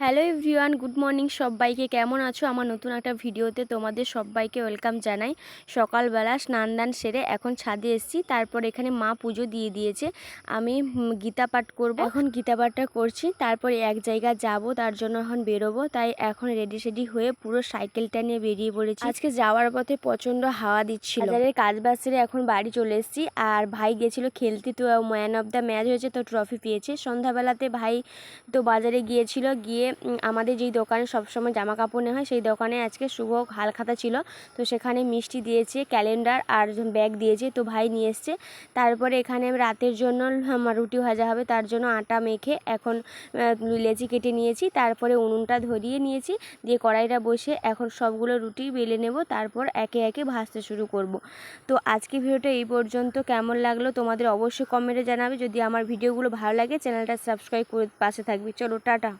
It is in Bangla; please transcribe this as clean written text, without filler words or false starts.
হ্যালো এভরিওয়ান, গুড মর্নিং সবাইকে। কেমন আছো? আমার নতুন একটা ভিডিওতে তোমাদের সবাইকে ওয়েলকাম জানাই। সকালবেলা স্নান দান সেরে এখন ছাদে এসেছি। তারপর এখানে মা পুজো দিয়ে দিয়েছে। আমি গীতা পাঠ করব। এখন গীতা পাঠটা করছি, তারপরে এক জায়গা যাব, তার জন্য এখন বেরোবো। তাই এখন রেডি সেডি হয়ে পুরো সাইকেলটা নিয়ে বেরিয়ে পড়েছি। আজকে যাওয়ার পথে প্রচণ্ড হাওয়া দিচ্ছিল। বাজারের কাজ বাজ সেরে এখন বাড়ি চলে এসেছি। আর ভাই গিয়েছিল খেলতে, তো ম্যান অফ দ্য ম্যাচ হয়েছে, তো ট্রফি পেয়েছে। সন্ধ্যাবেলাতে ভাই তো বাজারে গিয়েছিল, গিয়ে আমাদের যেই দোকানে সবসময় জামা কাপড় নেওয়া হয় সেই দোকানে আজকে শুভ হালখাতা ছিল, তো সেখানে মিষ্টি দিয়েছে, ক্যালেন্ডার আর ব্যাগ দিয়েছে, তো ভাই নিয়ে এসছে। তারপরে এখানে রাতের জন্য রুটি ভাজা হবে, তার জন্য আটা মেখে এখন লেচি কেটে নিয়েছি। তারপরে উনুনটা ধরিয়ে নিয়েছি, দিয়ে কড়াইটা বসে এখন সবগুলো রুটি বেলে নেব, তারপর একে একে ভাজতে শুরু করব। তো আজকে ভিডিওটা এই পর্যন্ত। কেমন লাগলো তোমাদের অবশ্যই কমেন্টে জানাবে। যদি আমার ভিডিওগুলো ভালো লাগে চ্যানেলটা সাবস্ক্রাইব করে পাশে থাকবে। চলো টাটা।